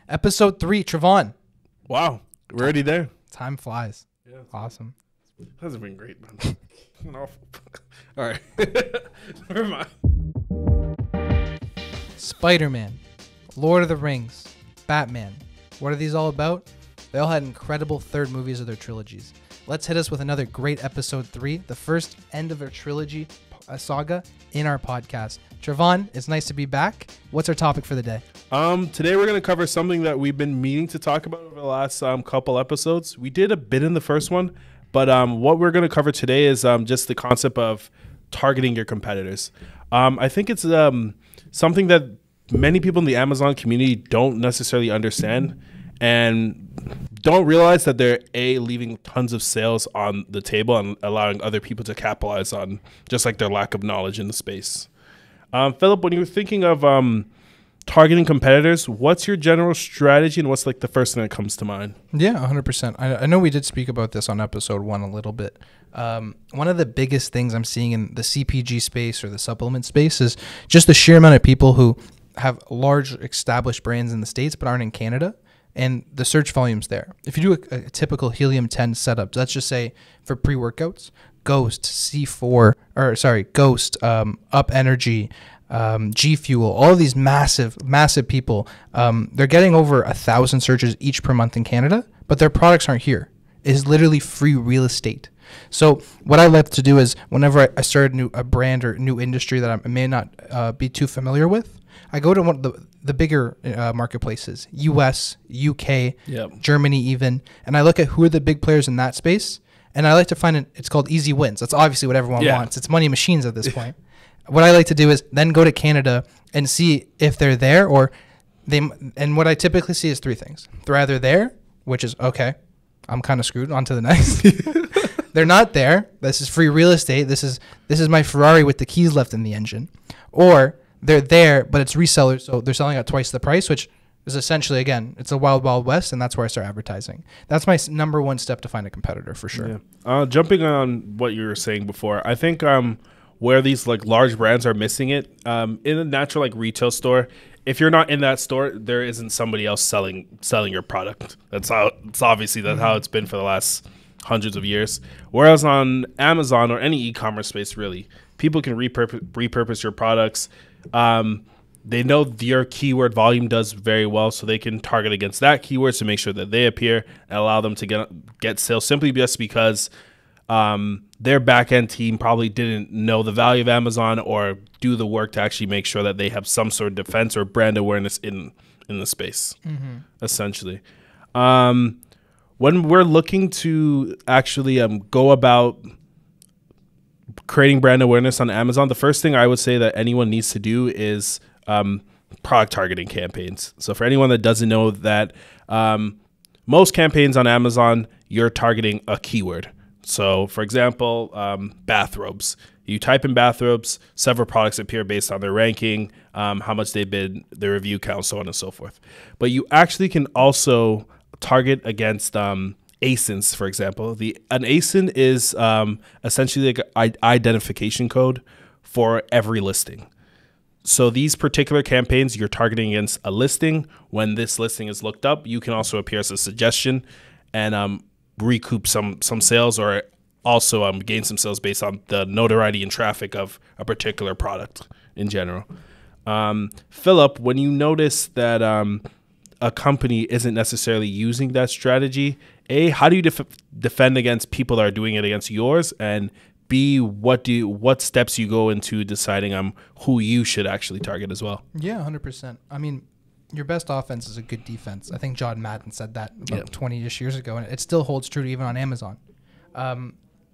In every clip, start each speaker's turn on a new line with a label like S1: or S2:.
S1: Episode 3, Trevon.
S2: Wow, we're already there.
S1: Time flies.
S2: Yeah,
S1: Awesome.
S2: hasn't been great, man. All right, never mind.
S1: Spider-Man, Lord of the Rings, Batman. What are these all about? They all had incredible third movies of their trilogies. Let's hit us with another great episode 3, the first end of our trilogy saga in our podcast. Trevon, it's nice to be back. What's our topic for the day?
S2: Today we're going to cover something that we've been meaning to talk about over the last couple episodes. We did a bit in the first one, but what we're going to cover today is just the concept of targeting your competitors. I think it's something that many people in the Amazon community don't necessarily understand and don't realize that they're leaving tons of sales on the table and allowing other people to capitalize on just like their lack of knowledge in the space. Philip, when you're thinking of targeting competitors, what's your general strategy and what's like the first thing that comes to mind?
S1: Yeah, 100%. I know we did speak about this on episode 1 a little bit. One of the biggest things I'm seeing in the CPG space or the supplement space is just the sheer amount of people who have large established brands in the States but aren't in Canada. And the search volume's there. If you do a typical Helium 10 setup, let's just say for pre-workouts, Ghost, Ghost, Up Energy, G Fuel, all of these massive people, they're getting over 1,000 searches each per month in Canada, but their products aren't here. It is literally free real estate. So what I like to do is whenever I start a brand or new industry that I may not be too familiar with, I go to one of the bigger marketplaces, US, UK, Germany even, and I look at who are the big players in that space, and I like to find it's called easy wins. That's obviously what everyone wants. It's money machines at this point. What I like to do is then go to Canada and see if they're there and what I typically see is 3 things. They're either there, which is, okay, I'm kind of screwed, on to the next. They're not there. This is free real estate. This is my Ferrari with the keys left in the engine. Or they're there, but it's resellers, so they're selling at twice the price, which is essentially, again, it's a wild, wild west, and that's where I start advertising. That's my number one step to find a competitor, for sure.
S2: Yeah. Jumping on what you were saying before, I think where these like large brands are missing it, in a natural like retail store, if you're not in that store, there isn't somebody else selling your product. That's how it's been for the last hundreds of years. Whereas on Amazon or any e-commerce space, really, people can repurpose your products. They know your keyword volume does very well, so they can target against that keyword to make sure that they appear and allow them to get sales simply just because their back-end team probably didn't know the value of Amazon or do the work to actually make sure that they have some sort of defense or brand awareness in the space, essentially. When we're looking to actually go about creating brand awareness on Amazon, the first thing I would say that anyone needs to do is product targeting campaigns. So for anyone that doesn't know that, most campaigns on Amazon, you're targeting a keyword. So for example, bathrobes. You type in bathrobes, several products appear based on their ranking, how much they've been, their review count, so on and so forth. But you actually can also target against ASINs, for example. An ASIN is essentially like an identification code for every listing. So these particular campaigns, you're targeting against a listing. When this listing is looked up, you can also appear as a suggestion and recoup some sales or also gain some sales based on the notoriety and traffic of a particular product in general. Philip, when you notice that a company isn't necessarily using that strategy, A, how do you defend against people that are doing it against yours? And B, what steps you go into deciding who you should actually target as well?
S1: Yeah, 100%. I mean, your best offense is a good defense. I think John Madden said that about 20-ish years ago, and it still holds true even on Amazon.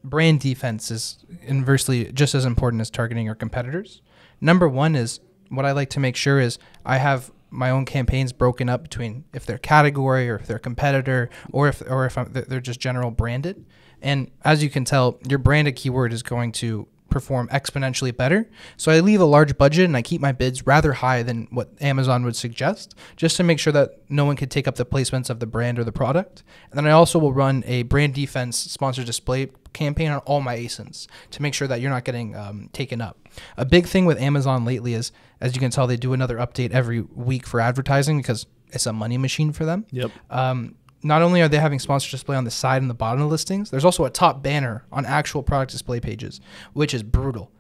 S1: Brand defense is inversely just as important as targeting your competitors. Number one is what I like to make sure is I have my own campaigns broken up between if they're category or if they're competitor or if they're just general branded. And as you can tell, your branded keyword is going to perform exponentially better. So I leave a large budget and I keep my bids rather high than what Amazon would suggest, just to make sure that no one can take up the placements of the brand or the product. And then I also will run a brand defense sponsored display campaign on all my ASINs to make sure that you're not getting taken up. A big thing with Amazon lately is, as you can tell, they do another update every week for advertising because it's a money machine for them.
S2: Yep.
S1: Not only are they having sponsored display on the side and the bottom of the listings, there's also a top banner on actual product display pages, which is brutal.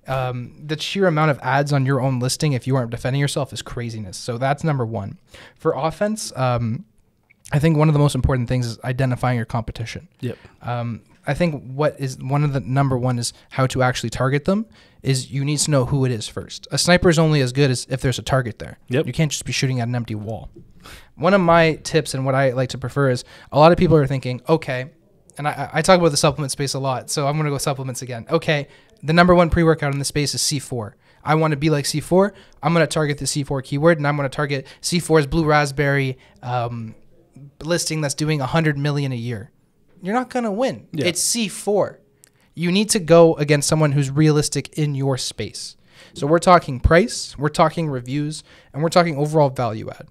S1: The sheer amount of ads on your own listing, if you aren't defending yourself, is craziness. So that's number one. For offense, I think one of the most important things is identifying your competition.
S2: Yep.
S1: I think what is one of the number one is how to actually target them is you need to know who it is first. A sniper is only as good as if there's a target there.
S2: Yep.
S1: You can't just be shooting at an empty wall. One of my tips and what I like to prefer is a lot of people are thinking, okay, and I talk about the supplement space a lot, so I'm going to go supplements again. Okay, the number one pre-workout in the space is C4. I want to be like C4. I'm going to target the C4 keyword, and I'm going to target C4's blue raspberry listing that's doing 100 million a year. You're not going to win. Yeah. It's C4. You need to go against someone who's realistic in your space. So we're talking price, we're talking reviews, and we're talking overall value add.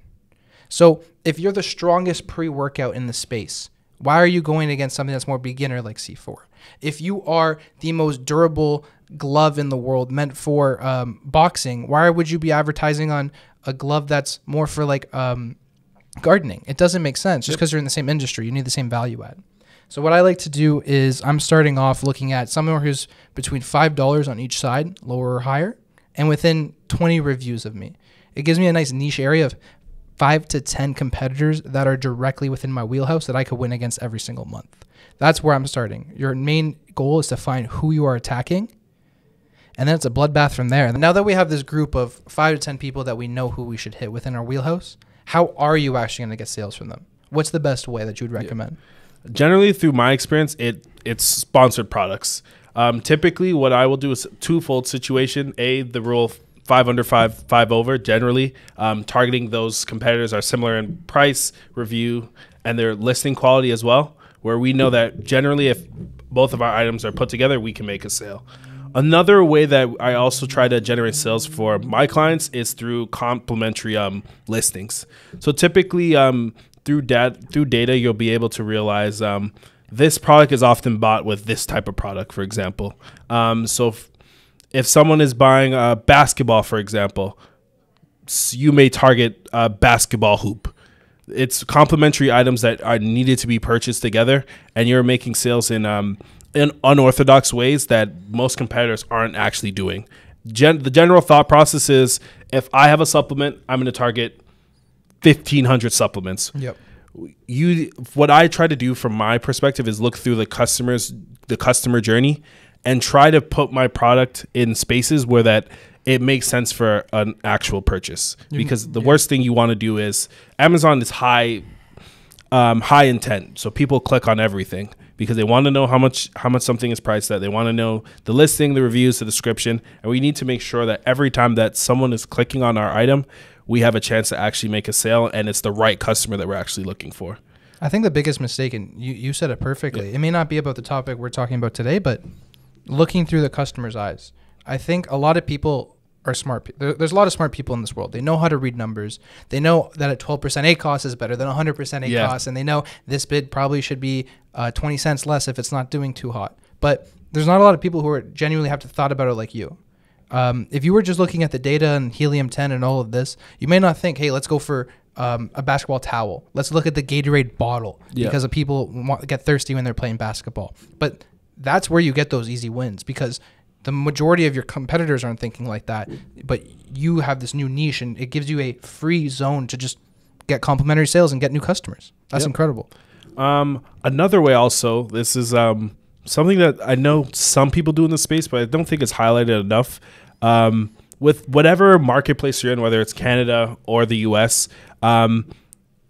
S1: So if you're the strongest pre-workout in the space, why are you going against something that's more beginner like C4? If you are the most durable glove in the world meant for boxing, why would you be advertising on a glove that's more for like gardening? It doesn't make sense just because you're in the same industry. You need the same value add. So what I like to do is I'm starting off looking at someone who's between $5 on each side, lower or higher, and within 20 reviews of me. It gives me a nice niche area of 5 to 10 competitors that are directly within my wheelhouse that I could win against every single month. That's where I'm starting. Your main goal is to find who you are attacking, and then it's a bloodbath from there. Now that we have this group of 5 to 10 people that we know who we should hit within our wheelhouse, how are you actually going to get sales from them? What's the best way that you would recommend?
S2: Generally, through my experience, it's sponsored products. Typically, what I will do is a twofold situation. The rule of 5 under, 5 over, generally. Targeting those competitors are similar in price, review, and their listing quality as well, where we know that generally if both of our items are put together, we can make a sale. Another way that I also try to generate sales for my clients is through complementary listings. So typically, through data, you'll be able to realize this product is often bought with this type of product, for example. So if someone is buying a basketball, for example, you may target a basketball hoop. It's complementary items that are needed to be purchased together, and you're making sales in unorthodox ways that most competitors aren't actually doing. The general thought process is if I have a supplement, I'm going to target 1,500 supplements.
S1: Yep.
S2: What I try to do from my perspective is look through the customer journey and try to put my product in spaces where that it makes sense for an actual purchase. Because the worst thing you want to do is Amazon is high intent, so people click on everything because they want to know how much something is priced at. They want to know the listing, the reviews, the description, and we need to make sure that every time that someone is clicking on our item, we have a chance to actually make a sale, and it's the right customer that we're actually looking for.
S1: I think the biggest mistake, and you said it perfectly, it may not be about the topic we're talking about today, but looking through the customer's eyes. I think a lot of people are smart. There's a lot of smart people in this world. They know how to read numbers. They know that at 12% ACoS is better than 100% ACoS, and they know this bid probably should be 20 cents less if it's not doing too hot. But there's not a lot of people who are genuinely have to thought about it like you. If you were just looking at the data and helium-10 and all of this, you may not think, hey, let's go for a basketball towel. Let's look at the Gatorade bottle because of people get thirsty when they're playing basketball. But that's where you get those easy wins because the majority of your competitors aren't thinking like that. But you have this new niche, and it gives you a free zone to just get complimentary sales and get new customers. That's incredible.
S2: Another way also, this is something that I know some people do in the space, but I don't think it's highlighted enough. With whatever marketplace you're in, whether it's Canada or the US,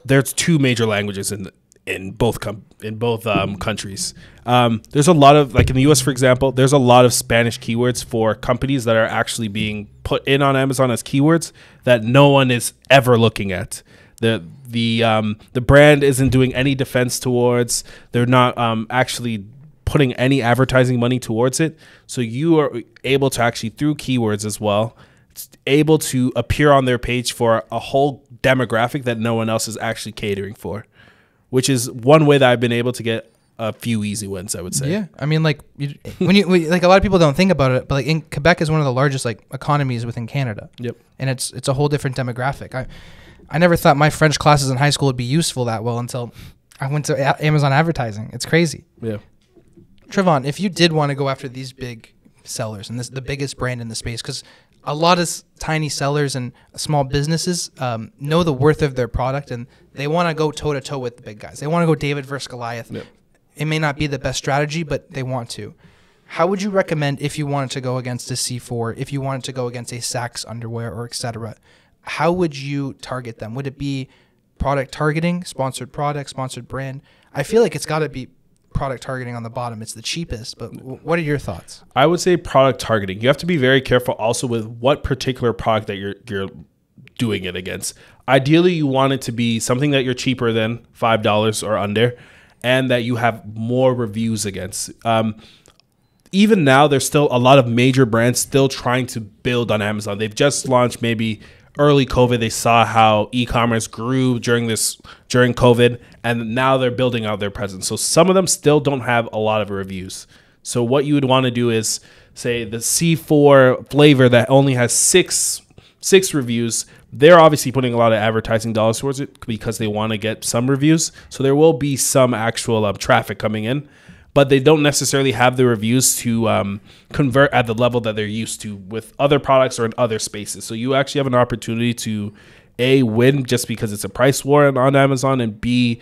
S2: there's 2 major languages in both countries. There's a lot of, like in the US, for example, there's a lot of Spanish keywords for companies that are actually being put in on Amazon as keywords that no one is ever looking at. The brand isn't doing any defense towards. They're not actually putting any advertising money towards it. So you are able to actually, through keywords as well, able to appear on their page for a whole demographic that no one else is actually catering for, which is one way that I've been able to get a few easy wins, I would say.
S1: Yeah. I mean, like when like a lot of people don't think about it, but like in Quebec is one of the largest like economies within Canada.
S2: Yep.
S1: And it's a whole different demographic. I never thought my French classes in high school would be useful that well until I went to Amazon advertising. It's crazy.
S2: Yeah.
S1: Trevon, if you did want to go after these big sellers and this the biggest brand in the space, because a lot of tiny sellers and small businesses know the worth of their product, and they want to go toe-to-toe with the big guys. They want to go David versus Goliath.
S2: Yep.
S1: It may not be the best strategy, but they want to. How would you recommend if you wanted to go against a C4, if you wanted to go against a Saks underwear or etc.? How would you target them? Would it be product targeting, sponsored product, sponsored brand? I feel like it's got to be product targeting on the bottom. It's the cheapest, but what are your thoughts?
S2: I would say product targeting. You have to be very careful also with what particular product that you're doing it against. Ideally, you want it to be something that you're cheaper than $5 or under, and that you have more reviews against. Even now, there's still a lot of major brands still trying to build on Amazon. They've just launched maybe early COVID. They saw how e-commerce grew during COVID, and now they're building out their presence. So some of them still don't have a lot of reviews. So what you would want to do is say the C4 flavor that only has six reviews. They're obviously putting a lot of advertising dollars towards it because they want to get some reviews. So there will be some actual traffic coming in, but they don't necessarily have the reviews to convert at the level that they're used to with other products or in other spaces. So you actually have an opportunity to A, win just because it's a price war on Amazon, and B,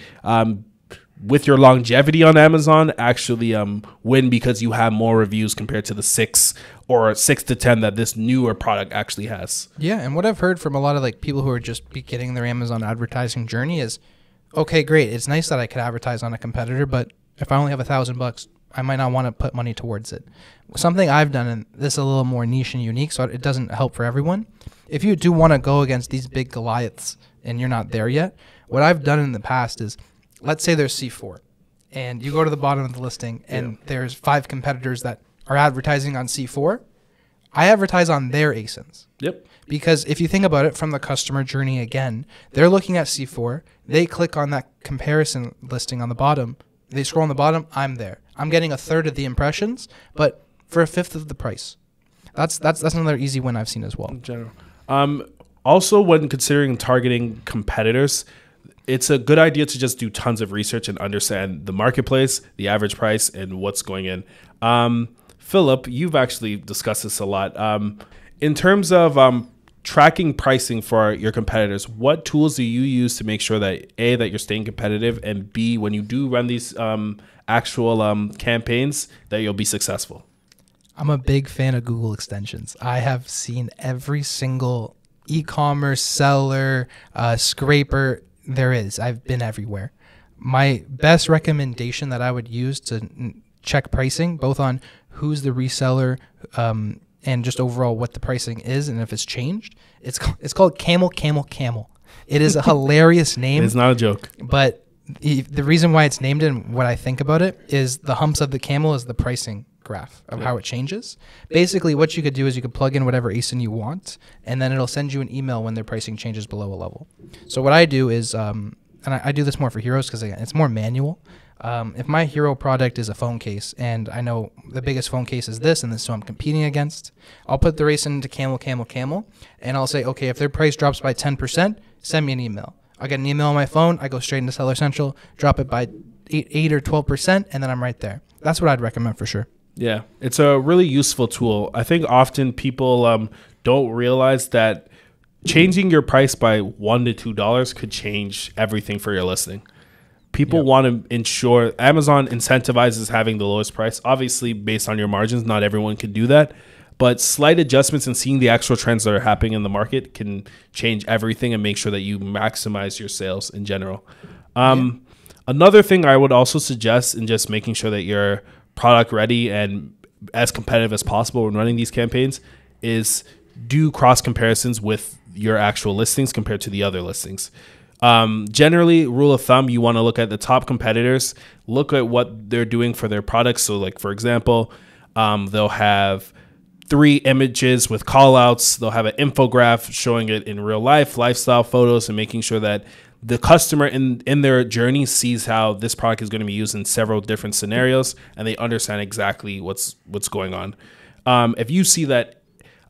S2: with your longevity on Amazon, actually win because you have more reviews compared to the 6 to 10 that this newer product actually has.
S1: Yeah, and what I've heard from a lot of like people who are just beginning their Amazon advertising journey is, okay, great, it's nice that I could advertise on a competitor, but if I only have $1,000, I might not want to put money towards it. Something I've done, and this is a little more niche and unique, so it doesn't help for everyone. If you do want to go against these big Goliaths and you're not there yet, what I've done in the past is, let's say there's C4, and you go to the bottom of the listing, and there's 5 competitors that are advertising on C4. I advertise on their ASINs.
S2: Yep.
S1: Because if you think about it from the customer journey again, they're looking at C4, they click on that comparison listing on the bottom, they scroll on the bottom, I'm there. I'm getting 1/3 of the impressions, but for 1/5 of the price. That's another easy win I've seen as well.
S2: In general. Also, when considering targeting competitors, it's a good idea to just do tons of research and understand the marketplace, the average price, and what's going in. Philip, you've actually discussed this a lot. In terms of tracking pricing for your competitors, what tools do you use to make sure that A, that you're staying competitive, and B, when you do run these actual campaigns, that you'll be successful?
S1: I'm a big fan of Google extensions. I have seen every single e-commerce seller, scraper there is. I've been everywhere. My best recommendation that I would use to check pricing, both on who's the reseller, and just overall what the pricing is and if it's changed. It's called Camel. It is a hilarious name.
S2: It's not a joke.
S1: But the reason why it's named and what I think about it is the humps of the camel is the pricing graph of how it changes. Basically, what you could do is you could plug in whatever ASIN you want, and then it'll send you an email when their pricing changes below a level. So what I do is, and I do this more for heroes because it's more manual. If my hero product is a phone case and I know the biggest phone case is this and this is who I'm competing against, I'll put the ASIN into Camel, and I'll say, okay, if their price drops by 10%, send me an email. I'll get an email on my phone, I go straight into Seller Central, drop it by 8 or 12%, and then I'm right there. That's what I'd recommend for sure.
S2: Yeah, it's a really useful tool. I think often people don't realize that changing your price by $1 to $2 could change everything for your listing. People want to ensure Amazon incentivizes having the lowest price. Obviously, based on your margins, not everyone can do that. But slight adjustments and seeing the actual trends that are happening in the market can change everything and make sure that you maximize your sales in general. Another thing I would also suggest in just making sure that you're product ready and as competitive as possible when running these campaigns is do cross comparisons with your actual listings compared to the other listings. Generally, rule of thumb, you want to look at the top competitors, look at what they're doing for their products. So like, for example, they'll have 3 images with call outs. They'll have an infograph showing it in real life, lifestyle photos, and making sure that the customer in their journey sees how this product is going to be used in several different scenarios, and they understand exactly what's going on. If you see that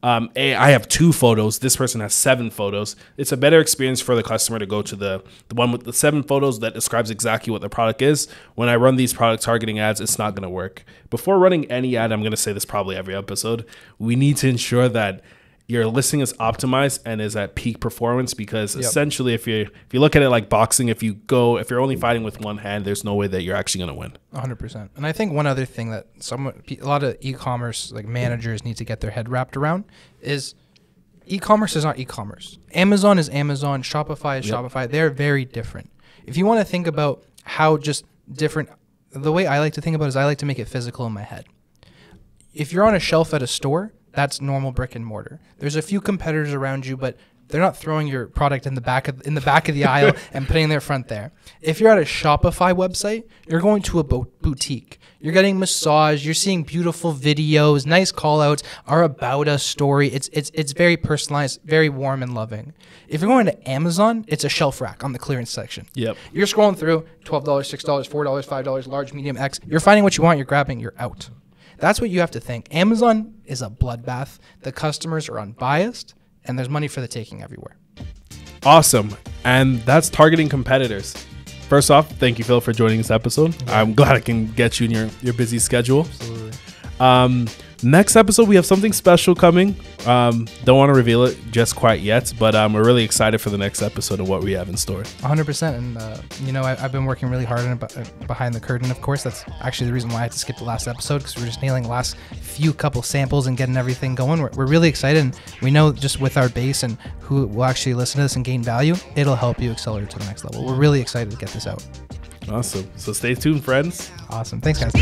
S2: Hey, I have 2 photos. This person has 7 photos. It's a better experience for the customer to go to the one with the 7 photos that describes exactly what the product is. When I run these product targeting ads, it's not going to work. Before running any ad, I'm going to say this probably every episode, we need to ensure that your listing is optimized and is at peak performance, because essentially if you look at it like boxing, if you're only fighting with one hand, there's no way that you're actually going to win.
S1: 100%. And I think one other thing that a lot of e-commerce like managers need to get their head wrapped around is e-commerce is not e-commerce. Amazon is Amazon, Shopify is Shopify. They're very different. If you want to think about how just different, the way I like to think about it is I like to make it physical in my head. If you're on a shelf at a store, that's normal brick and mortar. There's a few competitors around you, but they're not throwing your product in the back of the aisle and putting it in their front there. If you're at a Shopify website, you're going to a boutique. You're getting massage. You're seeing beautiful videos, nice call outs, our about us story. It's very personalized, very warm and loving. If you're going to Amazon, it's a shelf rack on the clearance section.
S2: Yep.
S1: You're scrolling through $12, $6, $4, $5, large, medium, X. You're finding what you want. You're grabbing. You're out. That's what you have to think. Amazon is a bloodbath. The customers are unbiased, and there's money for the taking everywhere.
S2: Awesome. And that's targeting competitors. First off, thank you, Phil, for joining this episode. Yeah. I'm glad I can get you in your busy schedule. Absolutely. Next episode, we have something special coming. Don't want to reveal it just quite yet, but we're really excited for the next episode and what we have in store.
S1: 100%. And, I've been working really hard on it behind the curtain, of course. That's actually the reason why I had to skip the last episode, because we're just nailing the last few couple samples and getting everything going. We're really excited, and we know just with our base and who will actually listen to this and gain value, it'll help you accelerate to the next level. We're really excited to get this out.
S2: Awesome. So stay tuned, friends.
S1: Awesome. Thanks, guys.